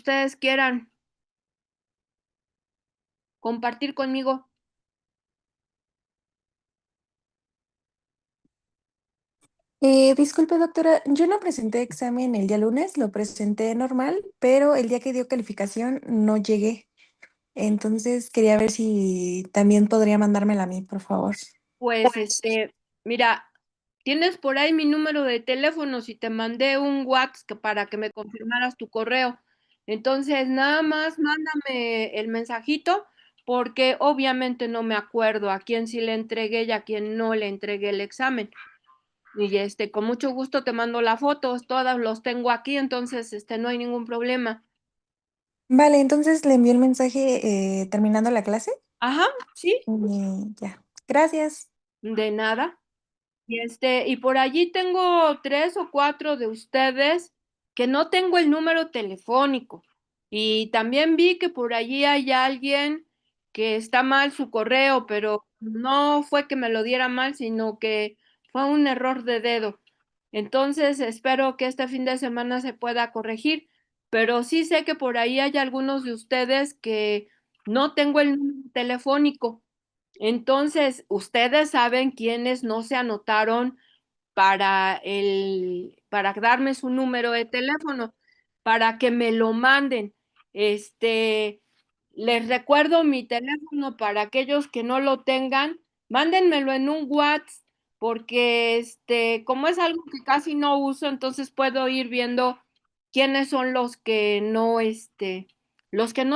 ustedes quieran compartir conmigo. Disculpe, doctora, yo no presenté examen el día lunes, lo presenté normal, pero el día que dio calificación no llegué. Entonces quería ver si también podría mandármela a mí, por favor. Pues, mira, tienes por ahí mi número de teléfono si te mandé un WhatsApp para que me confirmaras tu correo. Entonces, nada más mándame el mensajito porque obviamente no me acuerdo a quién sí le entregué y a quién no le entregué el examen. Y con mucho gusto te mando las fotos, todas los tengo aquí, entonces no hay ningún problema. Vale, entonces le envío el mensaje terminando la clase. Ajá, sí, Ya. Gracias. de nada. Y por allí tengo 3 o 4 de ustedes que no tengo el número telefónico. Y también vi que por allí hay alguien que está mal su correo, pero no fue que me lo diera mal, sino que fue un error de dedo. Entonces espero que este fin de semana se pueda corregir, pero sí sé que por ahí hay algunos de ustedes que no tengo el número telefónico. Entonces, ustedes saben quiénes no se anotaron para darme su número de teléfono, para que me lo manden. Les recuerdo mi teléfono para aquellos que no lo tengan, mándenmelo en un WhatsApp, porque como es algo que casi no uso, entonces puedo ir viendo quiénes son los que no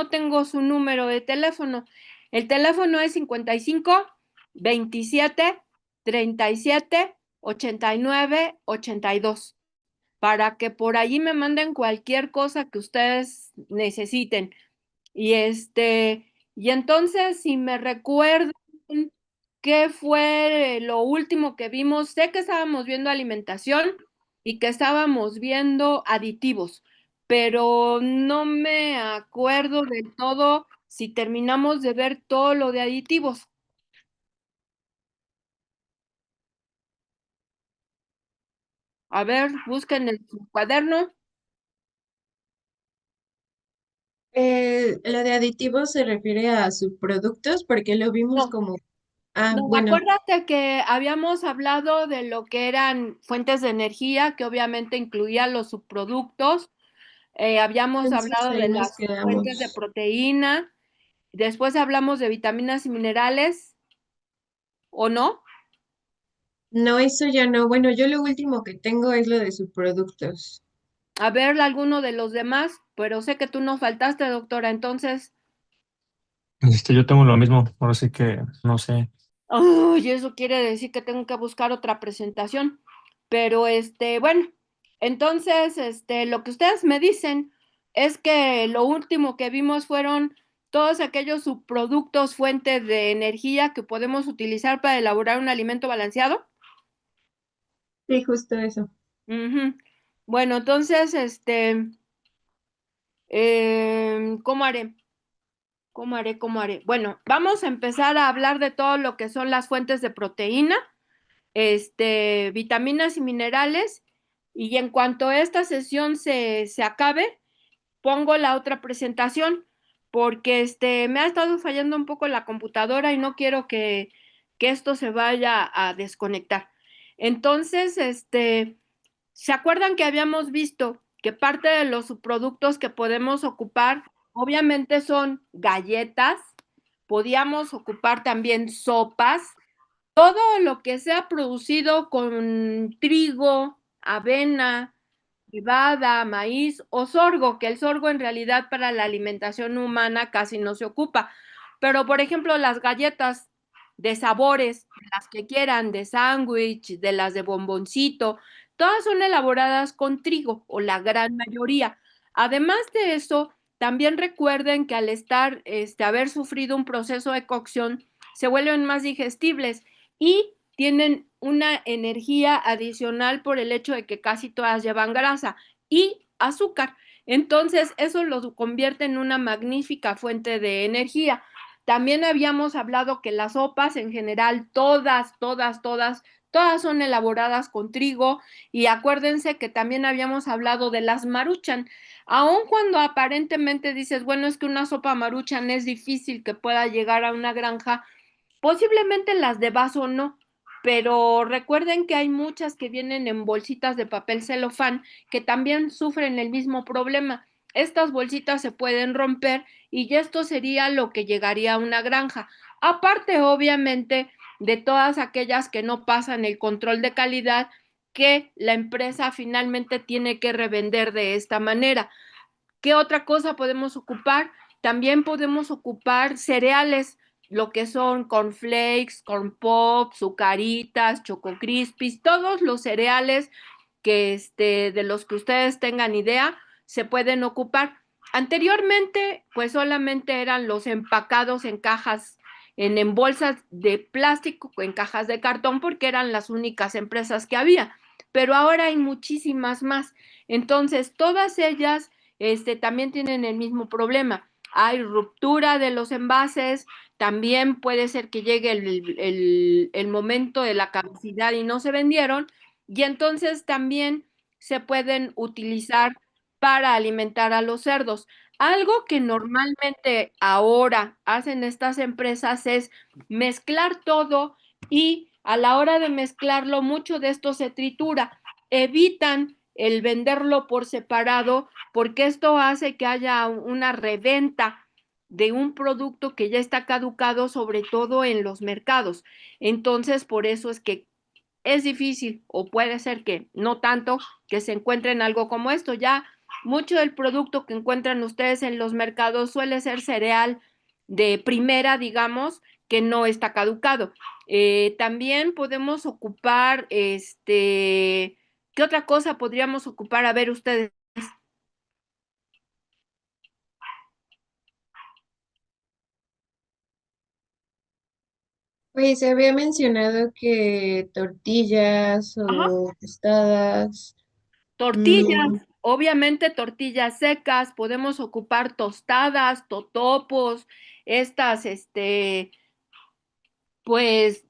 tengo su número de teléfono. El teléfono es 55 27 37 89 82 para que por allí me manden cualquier cosa que ustedes necesiten. Y entonces, si me recuerdan qué fue lo último que vimos, sé que estábamos viendo alimentación y que estábamos viendo aditivos, pero no me acuerdo del todo si terminamos de ver todo lo de aditivos. A ver, busquen el su cuaderno. Lo de aditivos se refiere a subproductos porque lo vimos No, como, no, bueno, acuérdate que habíamos hablado de lo que eran fuentes de energía, que obviamente incluían los subproductos. Habíamos entonces hablado ahí de nos las fuentes de quedamos. proteína. Después hablamos de vitaminas y minerales, ¿o no? No, eso ya no. Bueno, yo lo último que tengo es lo de subproductos. A ver, alguno de los demás, pero sé que tú no faltaste, doctora, entonces, Yo tengo lo mismo, ahora sí que no sé. uy, eso quiere decir que tengo que buscar otra presentación. Pero bueno, entonces, lo que ustedes me dicen es que lo último que vimos fueron todos aquellos subproductos fuentes de energía que podemos utilizar para elaborar un alimento balanceado. Sí, justo eso. Ujú. Bueno, entonces, ¿cómo haré? ¿Cómo haré? ¿Cómo haré? Bueno, vamos a empezar a hablar de todo lo que son las fuentes de proteína, vitaminas y minerales. Y en cuanto esta sesión se acabe, pongo la otra presentación, porque me ha estado fallando un poco la computadora y no quiero que esto se vaya a desconectar. Entonces, ¿se acuerdan que habíamos visto que parte de los subproductos que podemos ocupar, obviamente son galletas, podíamos ocupar también sopas, todo lo que sea producido con trigo, avena, cebada, maíz o sorgo, que el sorgo en realidad para la alimentación humana casi no se ocupa. Pero, por ejemplo, las galletas de sabores, las que quieran, de sándwich, de las de bomboncito, todas son elaboradas con trigo o la gran mayoría. Además de eso, también recuerden que al haber sufrido un proceso de cocción, se vuelven más digestibles y tienen una energía adicional por el hecho de que casi todas llevan grasa y azúcar. Entonces, eso lo convierte en una magnífica fuente de energía. También habíamos hablado que las sopas en general, todas son elaboradas con trigo y acuérdense que también habíamos hablado de las maruchan. Aun cuando aparentemente dices, bueno, es que una sopa Maruchan es difícil que pueda llegar a una granja, posiblemente las de vaso no, pero recuerden que hay muchas que vienen en bolsitas de papel celofán que también sufren el mismo problema. Estas bolsitas se pueden romper y esto sería lo que llegaría a una granja. Aparte, obviamente, de todas aquellas que no pasan el control de calidad que la empresa finalmente tiene que revender de esta manera. ¿Qué otra cosa podemos ocupar? También podemos ocupar cereales, lo que son cornflakes, corn pops, sucaritas, choco crispies, todos los cereales que de los que ustedes tengan idea se pueden ocupar. Anteriormente, pues solamente eran los empacados en cajas, en bolsas de plástico, en cajas de cartón, porque eran las únicas empresas que había. Pero ahora hay muchísimas más. Entonces, todas ellas también tienen el mismo problema. Hay ruptura de los envases, también puede ser que llegue el momento de la caducidad y no se vendieron, y entonces también se pueden utilizar para alimentar a los cerdos. Algo que normalmente ahora hacen estas empresas es mezclar todo y a la hora de mezclarlo, mucho de esto se tritura. Evitan el venderlo por separado porque esto hace que haya una reventa de un producto que ya está caducado, sobre todo en los mercados. Entonces, por eso es que es difícil, o puede ser que no tanto, que se encuentren algo como esto. Ya mucho del producto que encuentran ustedes en los mercados suele ser cereal de primera, digamos, que no está caducado. También podemos ocupar, ¿qué otra cosa podríamos ocupar? A ver ustedes. Pues se había mencionado que tortillas Ajá. o tostadas. Tortillas, mm, obviamente tortillas secas, podemos ocupar tostadas, totopos, estas, pues,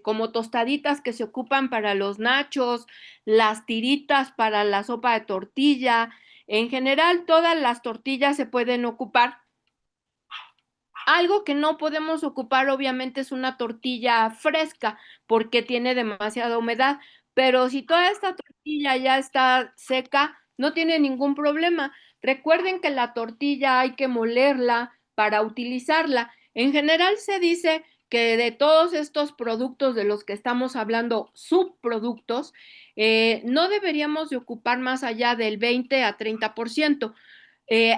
como tostaditas que se ocupan para los nachos, las tiritas para la sopa de tortilla. En general, todas las tortillas se pueden ocupar. Algo que no podemos ocupar, obviamente, es una tortilla fresca porque tiene demasiada humedad, pero si toda esta tortilla ya está seca, no tiene ningún problema. Recuerden que la tortilla hay que molerla para utilizarla. En general se dice que de todos estos productos de los que estamos hablando, subproductos, no deberíamos de ocupar más allá del 20 a 30%.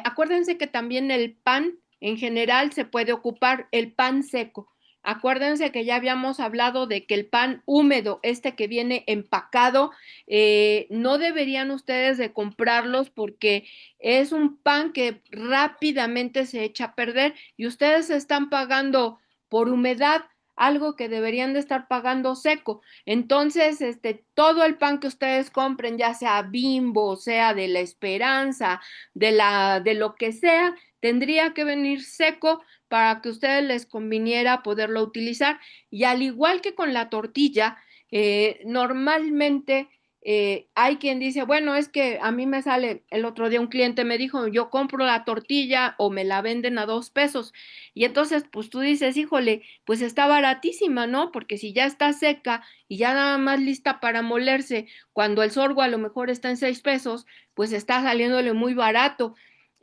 Acuérdense que también el pan en general se puede ocupar el pan seco. Acuérdense que ya habíamos hablado de que el pan húmedo, este que viene empacado, no deberían ustedes de comprarlos porque es un pan que rápidamente se echa a perder y ustedes están pagando por humedad algo que deberían de estar pagando seco. Entonces, todo el pan que ustedes compren, ya sea Bimbo, sea de La Esperanza, de lo que sea, tendría que venir seco para que a ustedes les conviniera poderlo utilizar. Y al igual que con la tortilla, normalmente hay quien dice, bueno, es que a mí me sale, el otro día un cliente me dijo, yo compro la tortilla o me la venden a 2 pesos. Y entonces, pues tú dices, híjole, pues está baratísima, ¿no? Porque si ya está seca y ya nada más lista para molerse, cuando el sorgo a lo mejor está en 6 pesos, pues está saliéndole muy barato.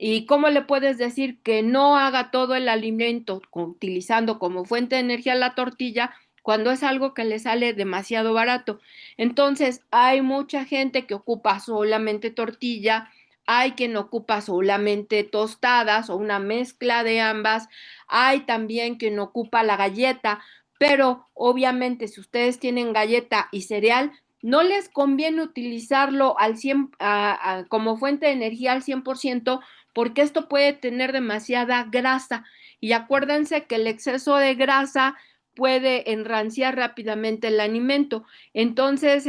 ¿Y cómo le puedes decir que no haga todo el alimento utilizando como fuente de energía la tortilla cuando es algo que le sale demasiado barato? Entonces, hay mucha gente que ocupa solamente tortilla, hay quien ocupa solamente tostadas o una mezcla de ambas, hay también quien ocupa la galleta, pero obviamente si ustedes tienen galleta y cereal, no les conviene utilizarlo al 100, como fuente de energía al 100% porque esto puede tener demasiada grasa. Y acuérdense que el exceso de grasa puede enranciar rápidamente el alimento. Entonces,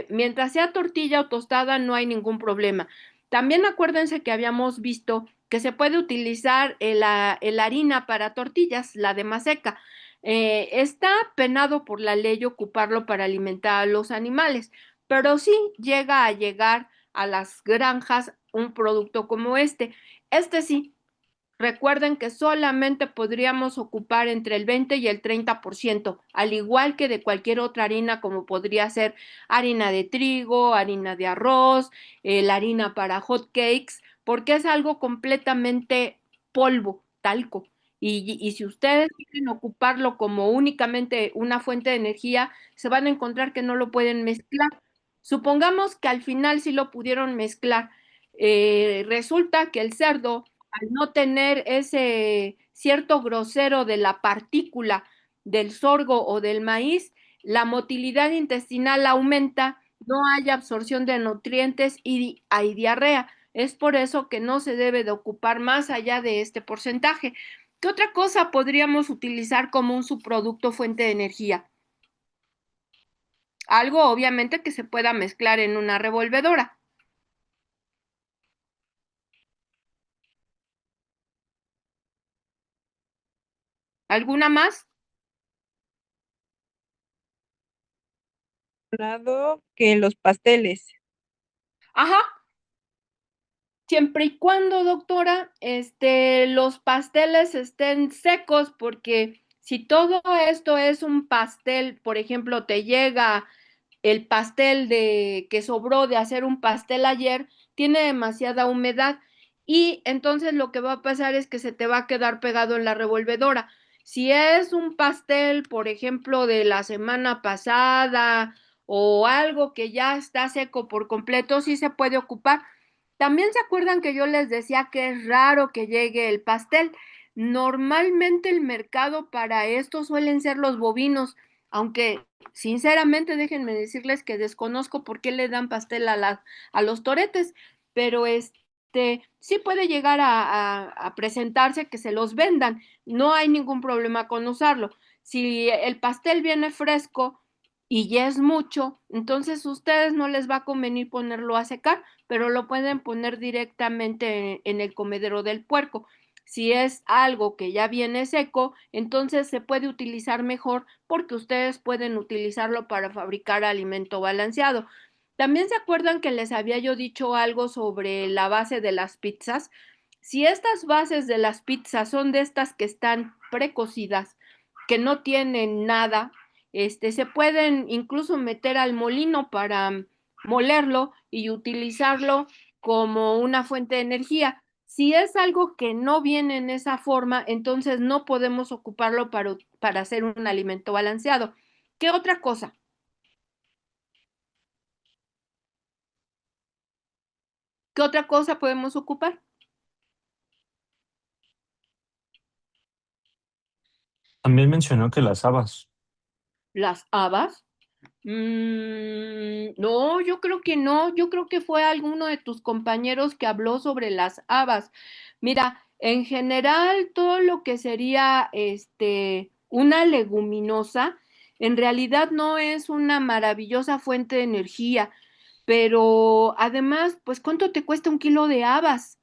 mientras sea tortilla o tostada, no hay ningún problema. También acuérdense que habíamos visto que se puede utilizar el harina para tortillas, la de maseca. Está penado por la ley ocuparlo para alimentar a los animales, pero sí llega a llegar a las granjas un producto como este. Este sí, recuerden que solamente podríamos ocupar entre el 20 y el 30%, al igual que de cualquier otra harina, como podría ser harina de trigo, harina de arroz, la harina para hot cakes, porque es algo completamente polvo, talco. Y si ustedes quieren ocuparlo como únicamente una fuente de energía, se van a encontrar que no lo pueden mezclar. Supongamos que al final sí lo pudieron mezclar. Resulta que el cerdo, al no tener ese cierto grosero de la partícula del sorgo o del maíz, la motilidad intestinal aumenta, no hay absorción de nutrientes y hay diarrea. Es por eso que no se debe de ocupar más allá de este porcentaje. ¿Qué otra cosa podríamos utilizar como un subproducto fuente de energía? Algo obviamente que se pueda mezclar en una revolvedora. ¿Alguna más? Que los pasteles. Ajá. Siempre y cuando, doctora, los pasteles estén secos, porque si todo esto es un pastel, por ejemplo, te llega el pastel de que sobró de hacer un pastel ayer, tiene demasiada humedad y entonces lo que va a pasar es que se te va a quedar pegado en la revolvedora. Si es un pastel, por ejemplo, de la semana pasada o algo que ya está seco por completo, sí se puede ocupar. También se acuerdan que yo les decía que es raro que llegue el pastel. Normalmente el mercado para esto suelen ser los bovinos, aunque sinceramente déjenme decirles que desconozco por qué le dan pastel a los toretes, pero sí puede llegar a presentarse que se los vendan. No hay ningún problema con usarlo. Si el pastel viene fresco y ya es mucho, entonces a ustedes no les va a convenir ponerlo a secar, pero lo pueden poner directamente en el comedero del puerco. Si es algo que ya viene seco, entonces se puede utilizar mejor porque ustedes pueden utilizarlo para fabricar alimento balanceado. También se acuerdan que les había yo dicho algo sobre la base de las pizzas. Si estas bases de las pizzas son de estas que están precocidas, que no tienen nada, se pueden incluso meter al molino para molerlo y utilizarlo como una fuente de energía. Si es algo que no viene en esa forma, entonces no podemos ocuparlo para hacer un alimento balanceado. ¿Qué otra cosa? ¿Qué otra cosa podemos ocupar? También mencionó que las habas. ¿Las habas? No, yo creo que no. Yo creo que fue alguno de tus compañeros que habló sobre las habas. Mira, en general, todo lo que sería una leguminosa, en realidad no es una maravillosa fuente de energía, pero además, pues, ¿cuánto te cuesta un kilo de habas?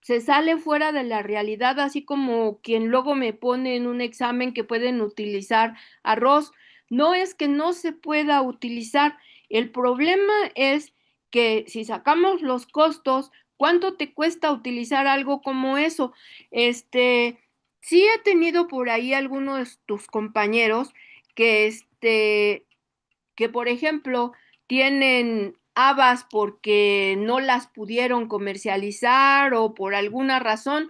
Se sale fuera de la realidad, así como quien luego me pone en un examen que pueden utilizar arroz. No es que no se pueda utilizar, el problema es que si sacamos los costos, ¿cuánto te cuesta utilizar algo como eso? Sí he tenido por ahí algunos de tus compañeros que que por ejemplo tienen habas porque no las pudieron comercializar o por alguna razón,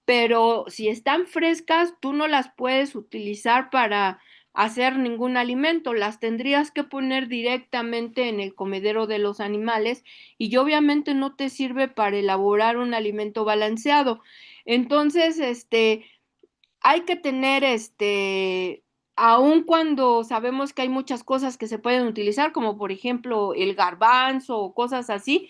pero si están frescas, tú no las puedes utilizar para hacer ningún alimento, las tendrías que poner directamente en el comedero de los animales y obviamente no te sirve para elaborar un alimento balanceado. Entonces, hay que tener aun cuando sabemos que hay muchas cosas que se pueden utilizar, como por ejemplo el garbanzo o cosas así,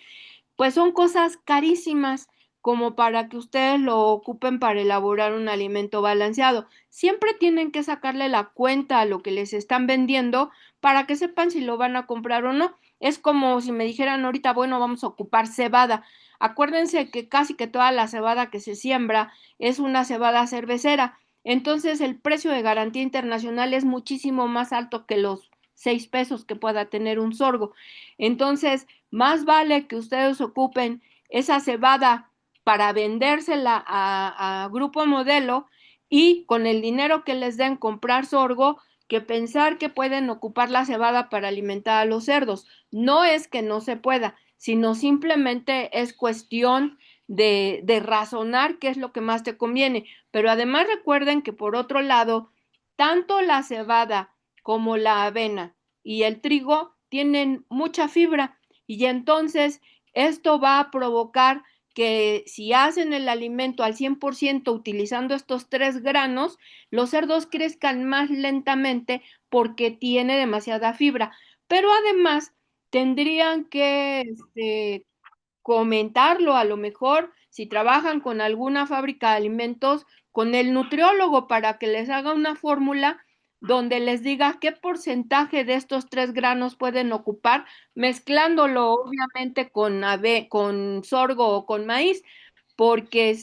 pues son cosas carísimas como para que ustedes lo ocupen para elaborar un alimento balanceado. Siempre tienen que sacarle la cuenta a lo que les están vendiendo para que sepan si lo van a comprar o no. Es como si me dijeran ahorita, bueno, vamos a ocupar cebada. Acuérdense que casi que toda la cebada que se siembra es una cebada cervecera. Entonces el precio de garantía internacional es muchísimo más alto que los 6 pesos que pueda tener un sorgo. Entonces, más vale que ustedes ocupen esa cebada para vendérsela a Grupo Modelo y con el dinero que les den comprar sorgo, que pensar que pueden ocupar la cebada para alimentar a los cerdos. No es que no se pueda, sino simplemente es cuestión de razonar qué es lo que más te conviene. Pero además recuerden que por otro lado, tanto la cebada como la avena y el trigo tienen mucha fibra y entonces esto va a provocar que si hacen el alimento al 100% utilizando estos 3 granos, los cerdos crezcan más lentamente porque tiene demasiada fibra. Pero además tendrían que comentarlo a lo mejor si trabajan con alguna fábrica de alimentos, con el nutriólogo para que les haga una fórmula donde les diga qué porcentaje de estos 3 granos pueden ocupar, mezclándolo obviamente con sorgo o con maíz, porque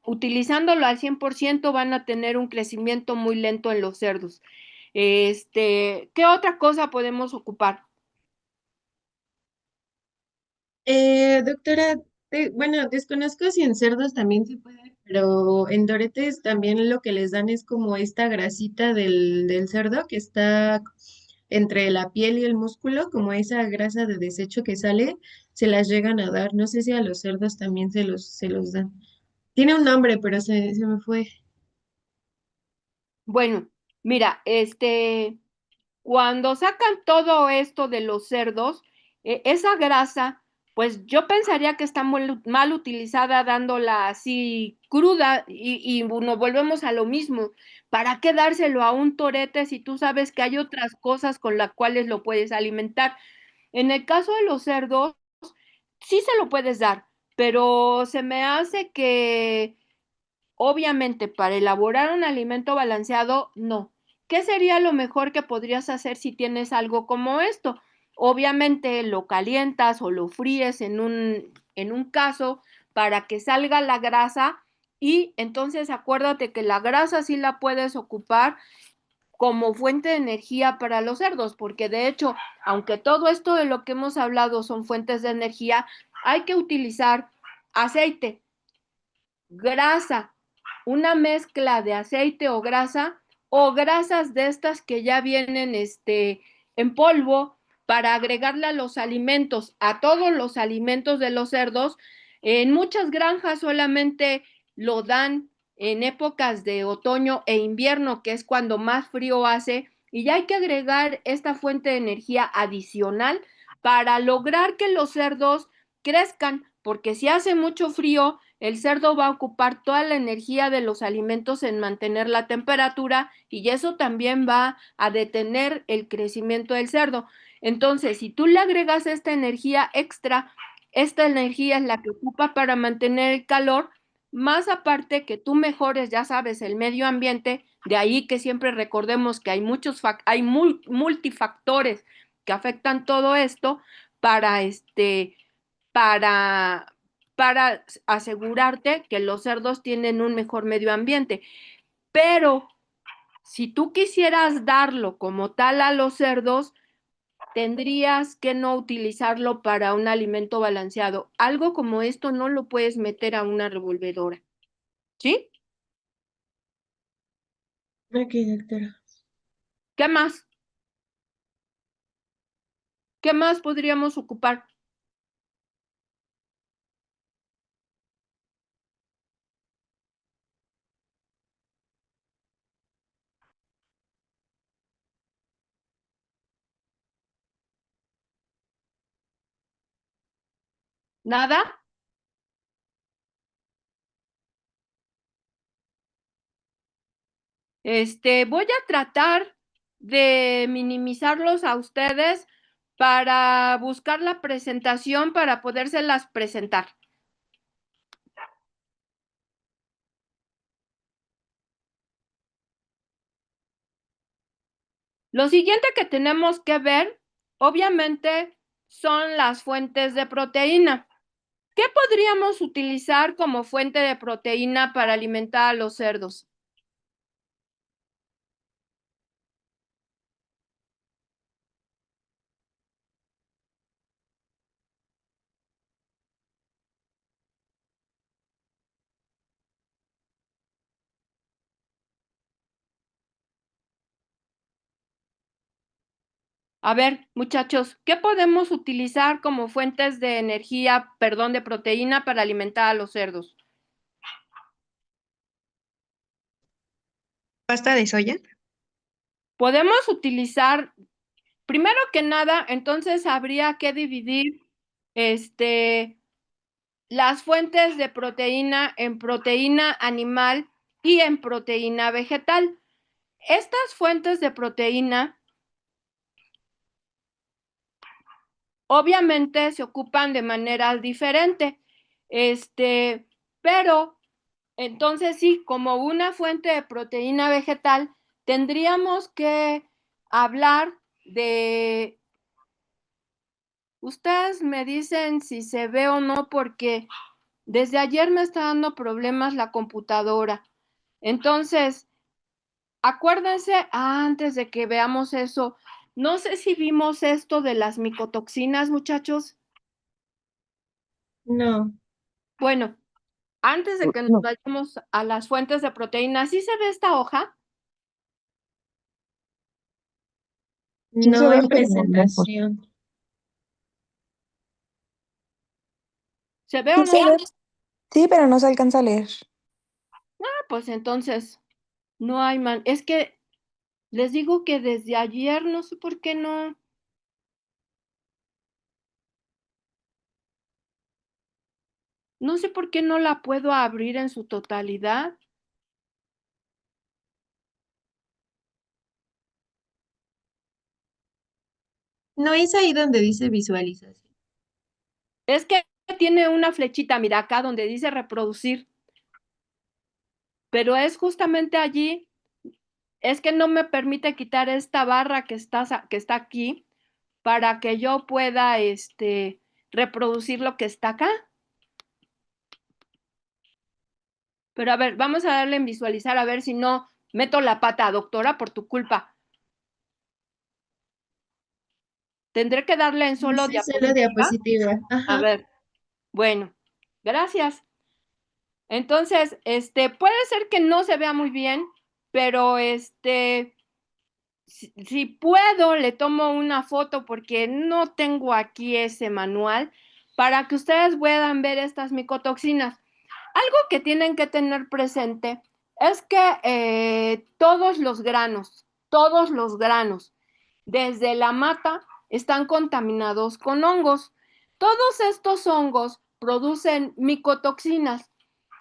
utilizándolo al 100% van a tener un crecimiento muy lento en los cerdos. ¿Qué otra cosa podemos ocupar? Doctora, bueno, desconozco si en cerdos también se puede, pero en doretes también lo que les dan es como esta grasita del cerdo que está entre la piel y el músculo, como esa grasa de desecho que sale, se las llegan a dar. No sé si a los cerdos también se los dan. Tiene un nombre, pero se me fue. Bueno, mira, cuando sacan todo esto de los cerdos, esa grasa, pues yo pensaría que está mal utilizada dándola así cruda y nos volvemos a lo mismo. ¿Para qué dárselo a un torete si tú sabes que hay otras cosas con las cuales lo puedes alimentar? En el caso de los cerdos, sí se lo puedes dar, pero se me hace que obviamente, para elaborar un alimento balanceado, no. ¿Qué sería lo mejor que podrías hacer si tienes algo como esto? Obviamente lo calientas o lo fríes en un caso para que salga la grasa y entonces acuérdate que la grasa sí la puedes ocupar como fuente de energía para los cerdos, porque de hecho, aunque todo esto de lo que hemos hablado son fuentes de energía, hay que utilizar aceite, grasa, una mezcla de aceite o grasas de estas que ya vienen en polvo para agregarle a los alimentos, a todos los alimentos de los cerdos. En muchas granjas solamente lo dan en épocas de otoño e invierno, que es cuando más frío hace, y ya hay que agregar esta fuente de energía adicional para lograr que los cerdos crezcan, porque si hace mucho frío, el cerdo va a ocupar toda la energía de los alimentos en mantener la temperatura y eso también va a detener el crecimiento del cerdo. Entonces, si tú le agregas esta energía extra, esta energía es la que ocupa para mantener el calor, más aparte que tú mejores, ya sabes, el medio ambiente, de ahí que siempre recordemos que hay multifactores que afectan todo esto para para, para asegurarte que los cerdos tienen un mejor medio ambiente. Pero si tú quisieras darlo como tal a los cerdos, tendrías que no utilizarlo para un alimento balanceado. Algo como esto no lo puedes meter a una revolvedora. ¿Sí? Ok, doctora. ¿Qué más? ¿Qué más podríamos ocupar? ¿Nada? Voy a tratar de minimizarlos a ustedes para buscar la presentación para podérselas presentar. Lo siguiente que tenemos que ver, obviamente, son las fuentes de proteína. ¿Qué podríamos utilizar como fuente de proteína para alimentar a los cerdos? A ver, muchachos, ¿qué podemos utilizar como fuentes de energía, perdón, de proteína para alimentar a los cerdos? ¿Pasta de soya? Podemos utilizar, primero que nada, entonces habría que dividir las fuentes de proteína en proteína animal y en proteína vegetal. Estas fuentes de proteína obviamente se ocupan de manera diferente, pero entonces sí, como una fuente de proteína vegetal, tendríamos que hablar de, ustedes me dicen si se ve o no, porque desde ayer me está dando problemas la computadora. Entonces, acuérdense, antes de que veamos eso, no sé si vimos esto de las micotoxinas, muchachos. No, Bueno, antes de que nos vayamos a las fuentes de proteína, ¿sí se ve esta hoja? Sí se no ve, en pero no lejos. presentación. ¿Se ve o Sí no? se ve. Sí, pero no se alcanza a leer. Pues entonces, no hay man. Es que les digo que desde ayer no sé por qué no. No sé por qué no la puedo abrir en su totalidad. No es ahí donde dice visualización. Es que tiene una flechita, mira acá donde dice reproducir, pero es justamente allí. Es que no me permite quitar esta barra que está aquí para que yo pueda reproducir lo que está acá. Pero a ver, vamos a darle en visualizar a ver si no meto la pata, doctora, por tu culpa. Tendré que darle en solo Sí, solo diapositiva. diapositiva. A Ajá. ver, bueno, gracias. Entonces, puede ser que no se vea muy bien, pero si puedo, le tomo una foto porque no tengo aquí ese manual para que ustedes puedan ver estas micotoxinas. Algo que tienen que tener presente es que todos los granos, desde la mata, están contaminados con hongos. Todos estos hongos producen micotoxinas.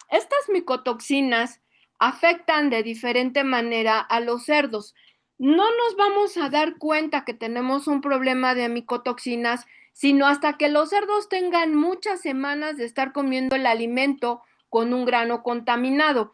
Estas micotoxinas afectan de diferente manera a los cerdos. No nos vamos a dar cuenta que tenemos un problema de micotoxinas, sino hasta que los cerdos tengan muchas semanas de estar comiendo el alimento con un grano contaminado.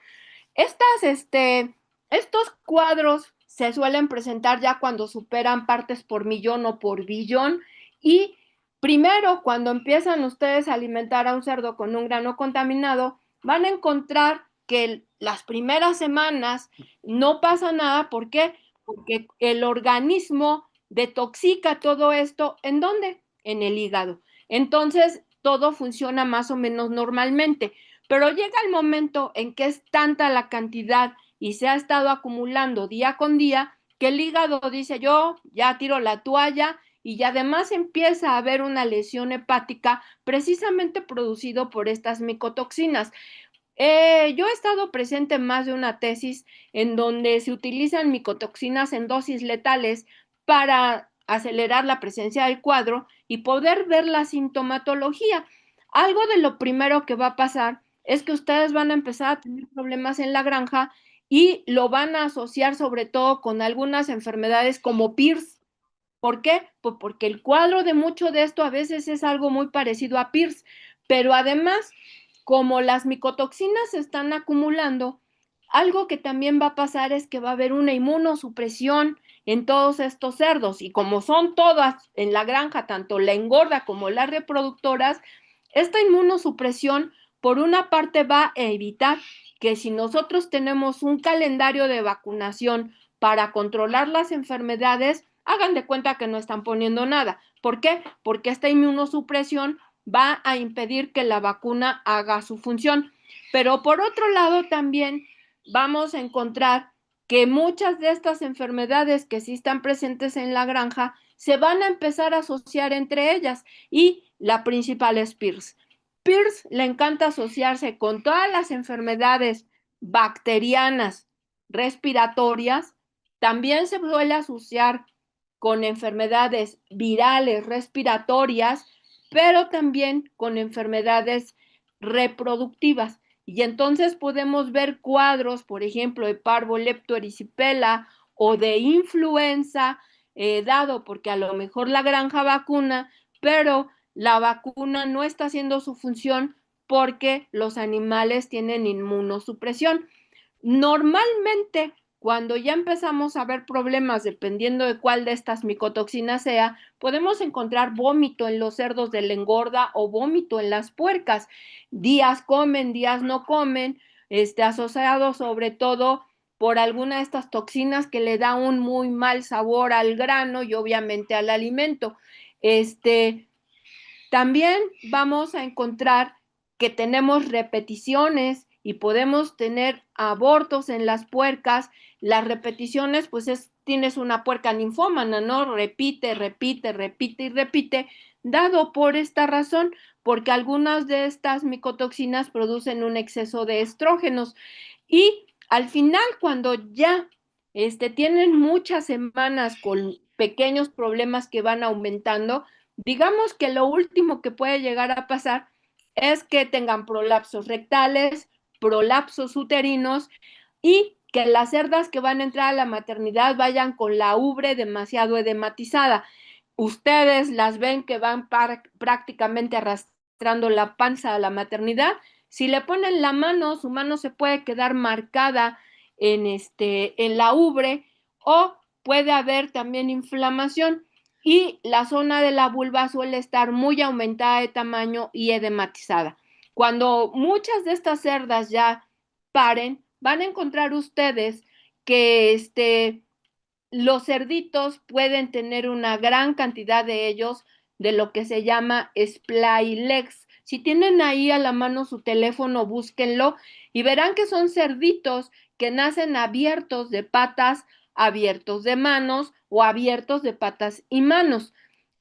Estos cuadros se suelen presentar ya cuando superan partes por millón o por billón y primero cuando empiezan ustedes a alimentar a un cerdo con un grano contaminado, van a encontrar que las primeras semanas no pasa nada. ¿Por qué? Porque el organismo detoxica todo esto. ¿En dónde? En el hígado. Entonces, todo funciona más o menos normalmente. Pero llega el momento en que es tanta la cantidad y se ha estado acumulando día con día que el hígado dice yo ya tiro la toalla y además empieza a haber una lesión hepática precisamente producido por estas micotoxinas. Yo he estado presente en más de una tesis en donde se utilizan micotoxinas en dosis letales para acelerar la presencia del cuadro y poder ver la sintomatología. Algo de lo primero que va a pasar es que ustedes van a empezar a tener problemas en la granja y lo van a asociar sobre todo con algunas enfermedades como PIRS. ¿Por qué? Pues porque el cuadro de mucho de esto a veces es algo muy parecido a PIRS, pero además, como las micotoxinas se están acumulando, algo que también va a pasar es que va a haber una inmunosupresión en todos estos cerdos y como son todas en la granja, tanto la engorda como las reproductoras, esta inmunosupresión por una parte va a evitar que si nosotros tenemos un calendario de vacunación para controlar las enfermedades, hagan de cuenta que no están poniendo nada. ¿Por qué? Porque esta inmunosupresión va a impedir que la vacuna haga su función. Pero por otro lado también vamos a encontrar que muchas de estas enfermedades que sí están presentes en la granja se van a empezar a asociar entre ellas y la principal es Pierce. Pierce le encanta asociarse con todas las enfermedades bacterianas respiratorias, también se suele asociar con enfermedades virales respiratorias, pero también con enfermedades reproductivas. Y entonces podemos ver cuadros, por ejemplo, de parvoleptoerisipela o de influenza, dado porque a lo mejor la granja vacuna, pero la vacuna no está haciendo su función porque los animales tienen inmunosupresión. Normalmente, cuando ya empezamos a ver problemas, dependiendo de cuál de estas micotoxinas sea, podemos encontrar vómito en los cerdos de la engorda o vómito en las puercas. Días comen, días no comen, asociado sobre todo por alguna de estas toxinas que le da un muy mal sabor al grano y obviamente al alimento. También vamos a encontrar que tenemos repeticiones y podemos tener abortos en las puercas. Las repeticiones, pues tienes una puerca ninfómana, ¿no? Repite, repite, repite y repite, dado por esta razón, porque algunas de estas micotoxinas producen un exceso de estrógenos. Y al final, cuando ya tienen muchas semanas con pequeños problemas que van aumentando, digamos que lo último que puede llegar a pasar es que tengan prolapsos rectales, prolapsos uterinos y que las cerdas que van a entrar a la maternidad vayan con la ubre demasiado edematizada. Ustedes las ven que van prácticamente arrastrando la panza a la maternidad. Si le ponen la mano, su mano se puede quedar marcada en la ubre o puede haber también inflamación y la zona de la vulva suele estar muy aumentada de tamaño y edematizada. Cuando muchas de estas cerdas ya paren, van a encontrar ustedes que los cerditos pueden tener una gran cantidad de ellos de lo que se llama splay legs. Si tienen ahí a la mano su teléfono, búsquenlo y verán que son cerditos que nacen abiertos de patas, abiertos de manos o abiertos de patas y manos.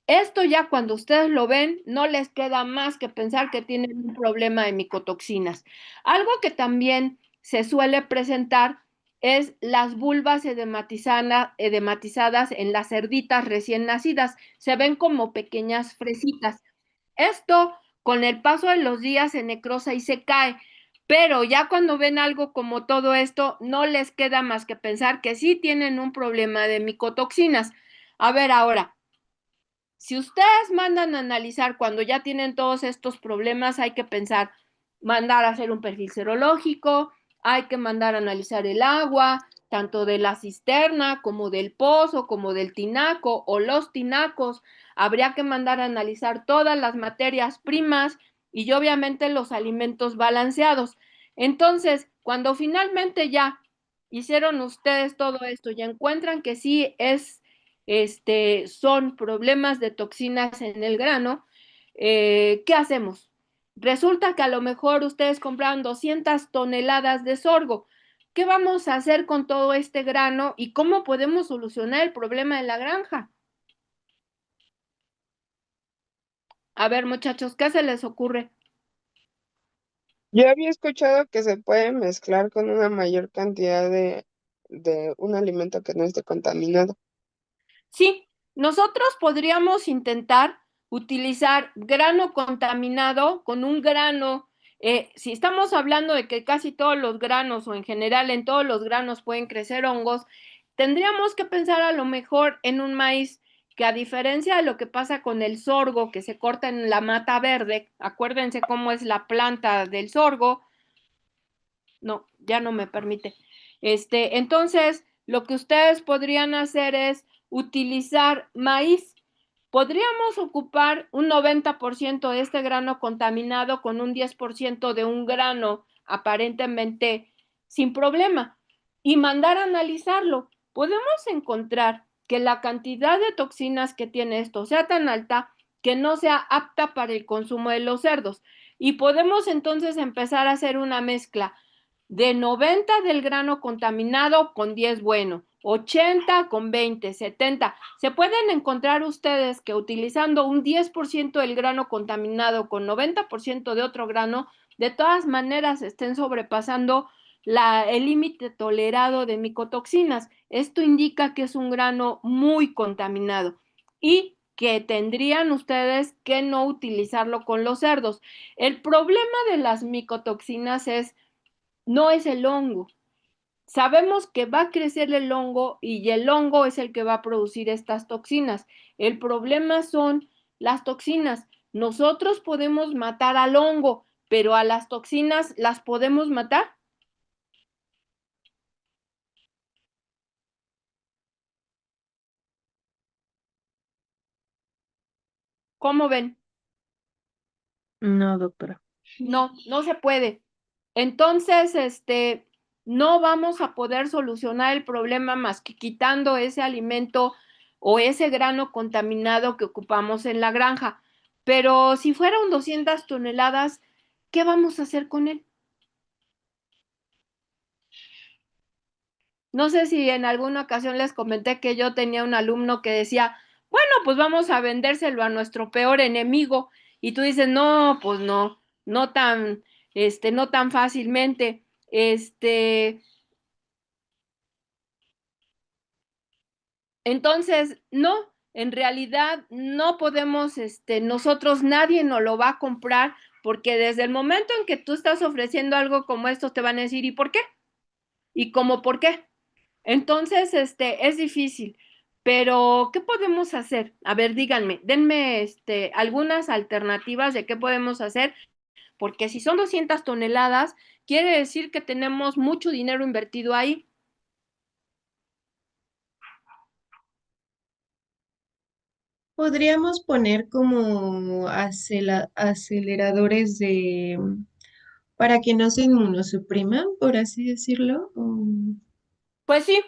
Esto ya cuando ustedes lo ven, no les queda más que pensar que tienen un problema de micotoxinas. Algo que también se suele presentar es las vulvas edematizadas en las cerditas recién nacidas. Se ven como pequeñas fresitas. Esto con el paso de los días se necrosa y se cae, pero ya cuando ven algo como todo esto, no les queda más que pensar que sí tienen un problema de micotoxinas. A ver ahora. Si ustedes mandan a analizar cuando ya tienen todos estos problemas, hay que pensar, mandar a hacer un perfil serológico, hay que mandar a analizar el agua, tanto de la cisterna como del pozo, como del tinaco o los tinacos. Habría que mandar a analizar todas las materias primas y obviamente los alimentos balanceados. Entonces, cuando finalmente ya hicieron ustedes todo esto y encuentran que sí son problemas de toxinas en el grano, ¿qué hacemos? Resulta que a lo mejor ustedes compraron 200 toneladas de sorgo. ¿Qué vamos a hacer con todo este grano y cómo podemos solucionar el problema de la granja? A ver, muchachos, ¿qué se les ocurre? Yo había escuchado que se puede mezclar con una mayor cantidad de un alimento que no esté contaminado. Sí, nosotros podríamos intentar utilizar grano contaminado con un grano. Si estamos hablando de que casi todos los granos o en general en todos los granos pueden crecer hongos, tendríamos que pensar a lo mejor en un maíz que a diferencia de lo que pasa con el sorgo que se corta en la mata verde, acuérdense cómo es la planta del sorgo. No, ya no me permite. Entonces, lo que ustedes podrían hacer es utilizar maíz. Podríamos ocupar un 90% de este grano contaminado con un 10% de un grano aparentemente sin problema y mandar a analizarlo. Podemos encontrar que la cantidad de toxinas que tiene esto sea tan alta que no sea apta para el consumo de los cerdos. Y podemos entonces empezar a hacer una mezcla de 90 del grano contaminado con 10 bueno, 80 con 20, 70. Se pueden encontrar ustedes que utilizando un 10% del grano contaminado con 90% de otro grano, de todas maneras estén sobrepasando el límite tolerado de micotoxinas. Esto indica que es un grano muy contaminado y que tendrían ustedes que no utilizarlo con los cerdos. El problema de las micotoxinas no es el hongo. Sabemos que va a crecer el hongo y el hongo es el que va a producir estas toxinas. El problema son las toxinas. Nosotros podemos matar al hongo, pero a las toxinas las podemos matar. ¿Cómo ven? No, doctora. No, no se puede. Entonces, no vamos a poder solucionar el problema más que quitando ese alimento o ese grano contaminado que ocupamos en la granja. Pero si fueran 200 toneladas, ¿qué vamos a hacer con él? No sé si en alguna ocasión les comenté que yo tenía un alumno que decía, bueno, pues vamos a vendérselo a nuestro peor enemigo. Y tú dices, no, pues no, no tan fácilmente. Entonces, no, en realidad no podemos, nosotros nadie nos lo va a comprar porque desde el momento en que tú estás ofreciendo algo como esto, te van a decir, ¿y por qué? ¿Y cómo por qué? Entonces, es difícil, pero ¿qué podemos hacer? A ver, díganme, denme, algunas alternativas de qué podemos hacer, porque si son 200 toneladas, quiere decir que tenemos mucho dinero invertido ahí. Podríamos poner como aceleradores para que no se inmunosupriman, por así decirlo. Pues sí,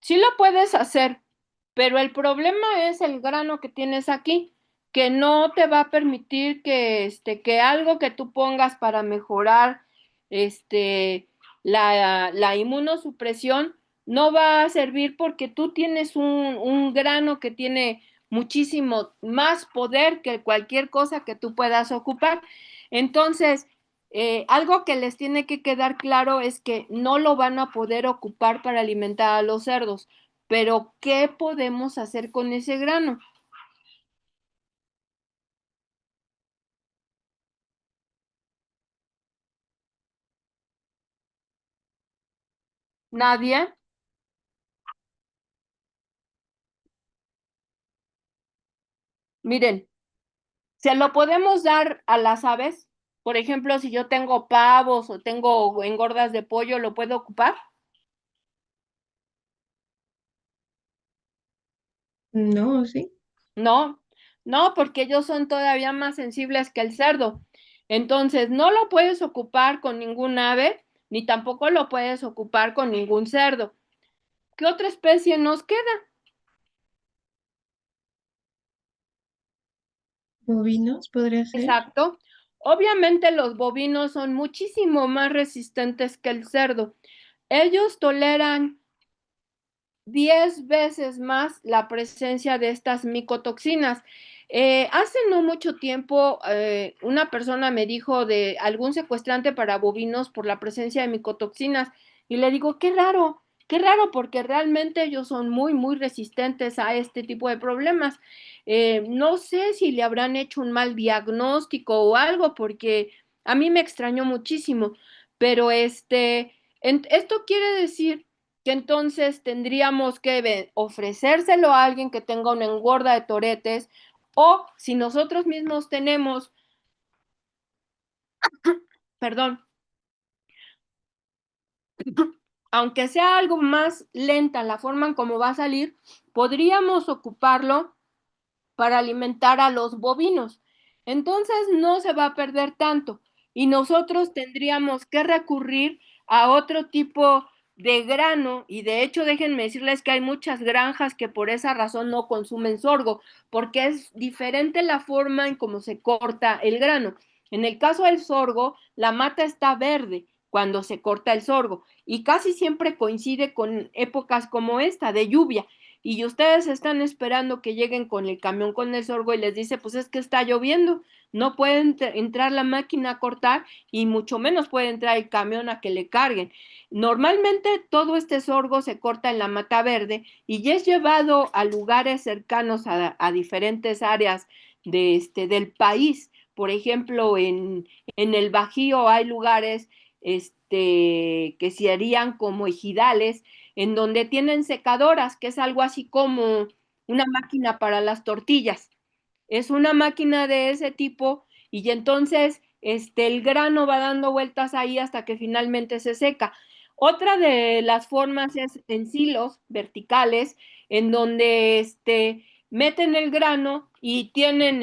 sí lo puedes hacer, pero el problema es el grano que tienes aquí, que no te va a permitir que algo que tú pongas para mejorar, la inmunosupresión no va a servir porque tú tienes un grano que tiene muchísimo más poder que cualquier cosa que tú puedas ocupar. Entonces, algo que les tiene que quedar claro es que no lo van a poder ocupar para alimentar a los cerdos, pero ¿qué podemos hacer con ese grano? Nadie. Miren, se lo podemos dar a las aves. Por ejemplo, si yo tengo pavos o tengo engordas de pollo, ¿lo puedo ocupar? No, sí. No, no, porque ellos son todavía más sensibles que el cerdo. Entonces, no lo puedes ocupar con ningún ave, ni tampoco lo puedes ocupar con ningún cerdo. ¿Qué otra especie nos queda? Bovinos podría ser. Exacto. Obviamente los bovinos son muchísimo más resistentes que el cerdo. Ellos toleran 10 veces más la presencia de estas micotoxinas. Hace no mucho tiempo, una persona me dijo de algún secuestrante para bovinos por la presencia de micotoxinas y le digo, qué raro, porque realmente ellos son muy, muy resistentes a este tipo de problemas. No sé si le habrán hecho un mal diagnóstico o algo, porque a mí me extrañó muchísimo, pero esto quiere decir que entonces tendríamos que ofrecérselo a alguien que tenga una engorda de toretes o si nosotros mismos tenemos, perdón, aunque sea algo más lenta la forma en cómo va a salir, podríamos ocuparlo para alimentar a los bovinos. Entonces no se va a perder tanto y nosotros tendríamos que recurrir a otro tipo de grano y de hecho déjenme decirles que hay muchas granjas que por esa razón no consumen sorgo porque es diferente la forma en cómo se corta el grano. En el caso del sorgo, la mata está verde. cuando se corta el sorgo. Y casi siempre coincide con épocas como esta, de lluvia. Y ustedes están esperando que lleguen con el camión con el sorgo y les dice, pues es que está lloviendo, no puede entrar la máquina a cortar y mucho menos puede entrar el camión a que le carguen. Normalmente todo este sorgo se corta en la mata verde y es llevado a lugares cercanos a diferentes áreas del país. Por ejemplo, en el Bajío hay lugares que se harían como ejidales, en donde tienen secadoras, que es algo así como una máquina para las tortillas. Es una máquina de ese tipo y entonces el grano va dando vueltas ahí hasta que finalmente se seca. Otra de las formas es en silos verticales, en donde meten el grano y tienen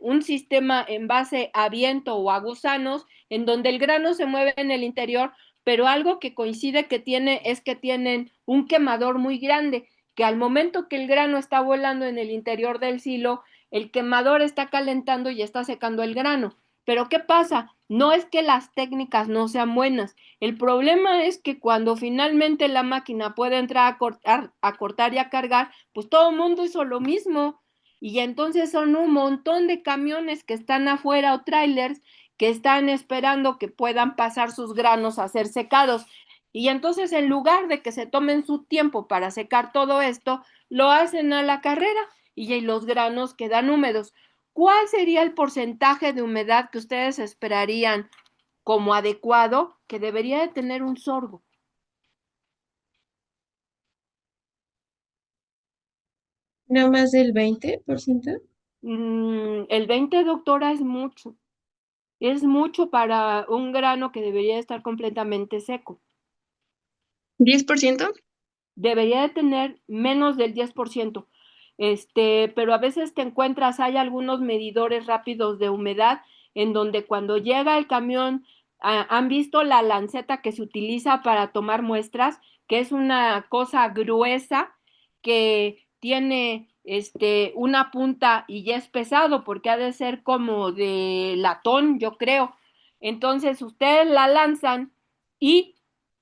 un sistema en base a viento o a gusanos, en donde el grano se mueve en el interior, pero algo que coincide que tiene es que tienen un quemador muy grande, que al momento que el grano está volando en el interior del silo, el quemador está calentando y está secando el grano. Pero ¿qué pasa? No es que las técnicas no sean buenas. El problema es que cuando finalmente la máquina puede entrar a cortar y a cargar, pues todo el mundo hizo lo mismo. Y entonces son un montón de camiones que están afuera o trailers que están esperando que puedan pasar sus granos a ser secados. Y entonces en lugar de que se tomen su tiempo para secar todo esto, lo hacen a la carrera y los granos quedan húmedos. ¿Cuál sería el porcentaje de humedad que ustedes esperarían como adecuado que debería de tener un sorgo? ¿No más del 20%? El 20, doctora, es mucho. Es mucho para un grano que debería estar completamente seco. ¿10%? Debería de tener menos del 10%. Pero a veces te encuentras, hay algunos medidores rápidos de humedad en donde cuando llega el camión, han visto la lanceta que se utiliza para tomar muestras, que es una cosa gruesa que tiene una punta y ya es pesado porque ha de ser como de latón, yo creo. Entonces ustedes la lanzan y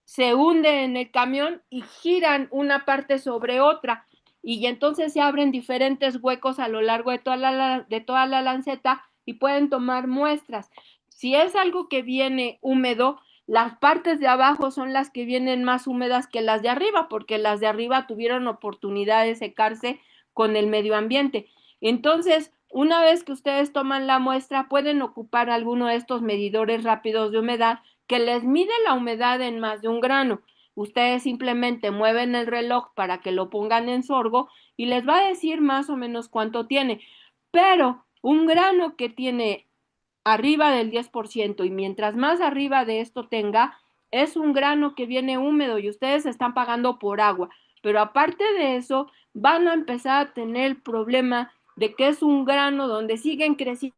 se hunde en el camión y giran una parte sobre otra y entonces se abren diferentes huecos a lo largo de toda la lanceta y pueden tomar muestras. Si es algo que viene húmedo, las partes de abajo son las que vienen más húmedas que las de arriba, porque las de arriba tuvieron oportunidad de secarse con el medio ambiente. Entonces, una vez que ustedes toman la muestra, pueden ocupar alguno de estos medidores rápidos de humedad que les mide la humedad en más de un grano. Ustedes simplemente mueven el reloj para que lo pongan en sorgo y les va a decir más o menos cuánto tiene. Pero un grano que tiene arriba del 10% y mientras más arriba de esto tenga, es un grano que viene húmedo y ustedes están pagando por agua. Pero aparte de eso, van a empezar a tener el problema de que es un grano donde siguen creciendo